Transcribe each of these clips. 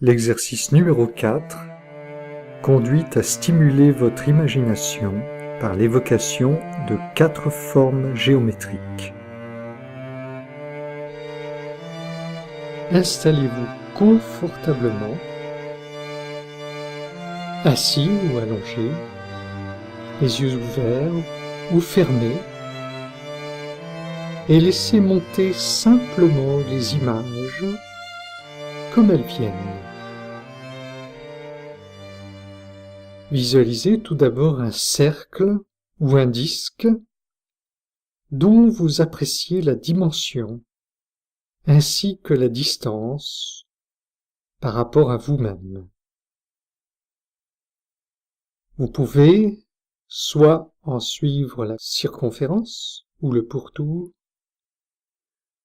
L'exercice numéro 4 conduit à stimuler votre imagination par l'évocation de 4 formes géométriques. Installez-vous confortablement, assis ou allongé, les yeux ouverts ou fermés, et laissez monter simplement les images comme elles viennent. Visualisez tout d'abord un cercle ou un disque dont vous appréciez la dimension ainsi que la distance par rapport à vous-même. Vous pouvez soit en suivre la circonférence ou le pourtour,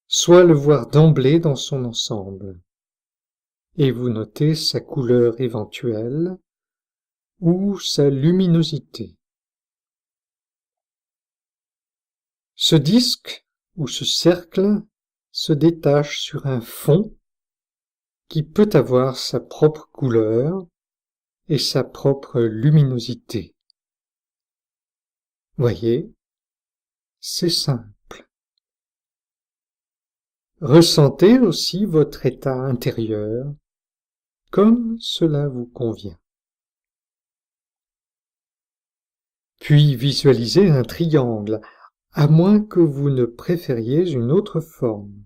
soit le voir d'emblée dans son ensemble, et vous notez sa couleur éventuelle ou sa luminosité. Ce disque ou ce cercle se détache sur un fond qui peut avoir sa propre couleur et sa propre luminosité. Voyez, c'est simple. Ressentez aussi votre état intérieur comme cela vous convient. Puis visualisez un triangle, à moins que vous ne préfériez une autre forme.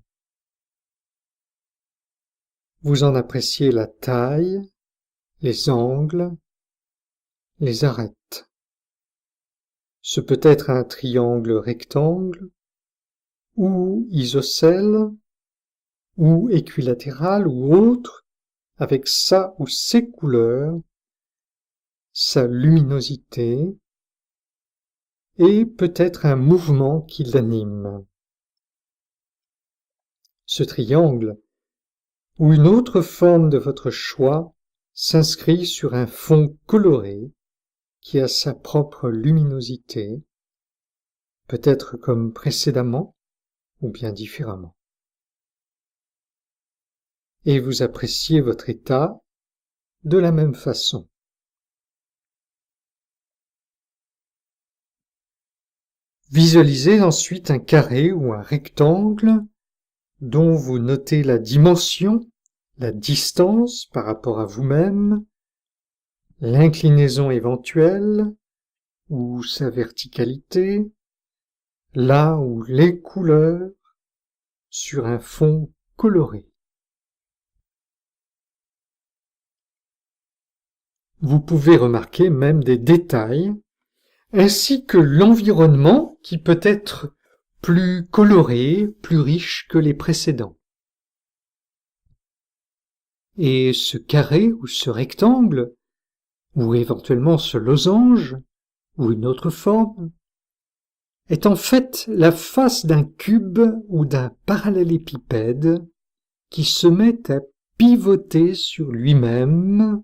Vous en appréciez la taille, les angles, les arêtes. Ce peut être un triangle rectangle, ou isocèle, ou équilatéral, ou autre, avec sa ou ses couleurs, sa luminosité, et peut-être un mouvement qui l'anime. Ce triangle, ou une autre forme de votre choix, s'inscrit sur un fond coloré qui a sa propre luminosité, peut-être comme précédemment ou bien différemment. Et vous appréciez votre état de la même façon. Visualisez ensuite un carré ou un rectangle dont vous notez la dimension, la distance par rapport à vous-même, l'inclinaison éventuelle ou sa verticalité, là où les couleurs sur un fond coloré. Vous pouvez remarquer même des détails, ainsi que l'environnement qui peut être plus coloré, plus riche que les précédents. Et ce carré ou ce rectangle, ou éventuellement ce losange, ou une autre forme, est en fait la face d'un cube ou d'un parallélépipède qui se met à pivoter sur lui-même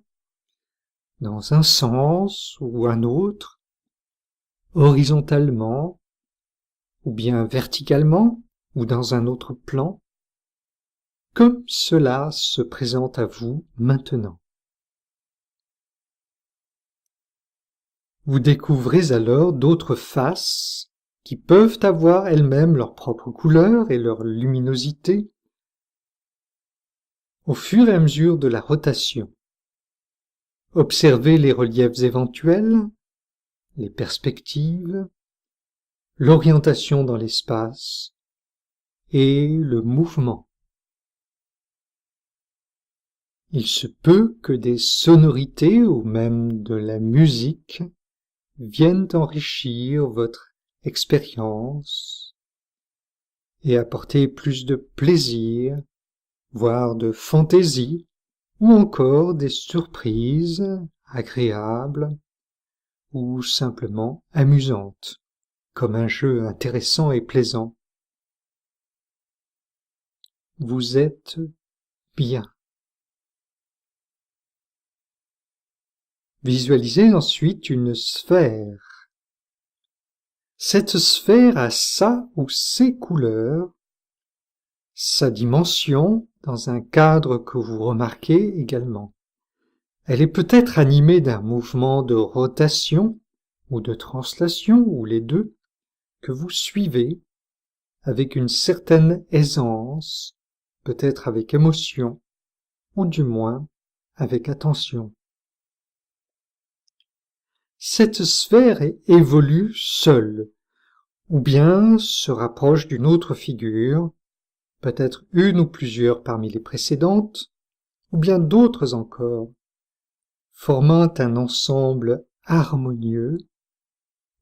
dans un sens ou un autre, horizontalement, ou bien verticalement, ou dans un autre plan, comme cela se présente à vous maintenant. Vous découvrez alors d'autres faces qui peuvent avoir elles-mêmes leur propre couleur et leur luminosité au fur et à mesure de la rotation. Observez les reliefs éventuels, les perspectives, l'orientation dans l'espace et le mouvement. Il se peut que des sonorités ou même de la musique viennent enrichir votre expérience et apporter plus de plaisir, voire de fantaisie, ou encore des surprises agréables ou simplement amusantes, comme un jeu intéressant et plaisant. Vous êtes bien. Visualisez ensuite une sphère. Cette sphère a sa ou ses couleurs, sa dimension dans un cadre que vous remarquez également. Elle est peut-être animée d'un mouvement de rotation ou de translation, ou les deux, que vous suivez avec une certaine aisance, peut-être avec émotion, ou du moins avec attention. Cette sphère évolue seule, ou bien se rapproche d'une autre figure, peut-être une ou plusieurs parmi les précédentes, ou bien d'autres encore, formant un ensemble harmonieux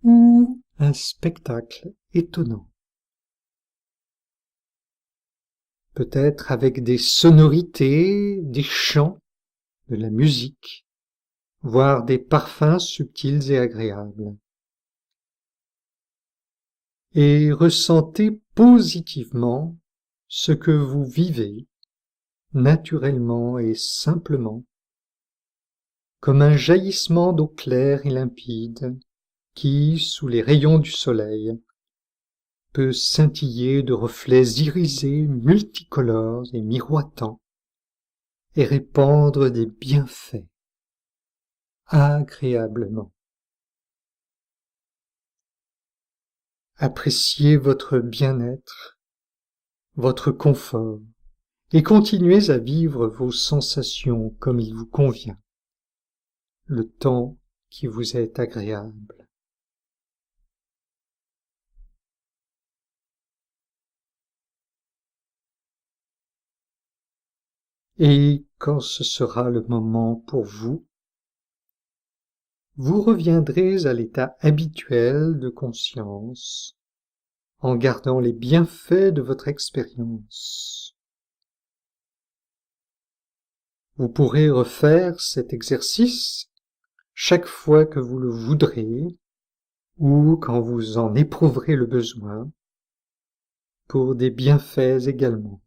ou un spectacle étonnant. Peut-être avec des sonorités, des chants, de la musique, voire des parfums subtils et agréables. Et ressentez positivement ce que vous vivez, naturellement et simplement, comme un jaillissement d'eau claire et limpide qui, sous les rayons du soleil, peut scintiller de reflets irisés multicolores et miroitants et répandre des bienfaits agréablement. Appréciez votre bien-être, votre confort, et continuez à vivre vos sensations comme il vous convient, le temps qui vous est agréable. Et quand ce sera le moment pour vous, vous reviendrez à l'état habituel de conscience, en gardant les bienfaits de votre expérience. Vous pourrez refaire cet exercice chaque fois que vous le voudrez, ou quand vous en éprouverez le besoin, pour des bienfaits également.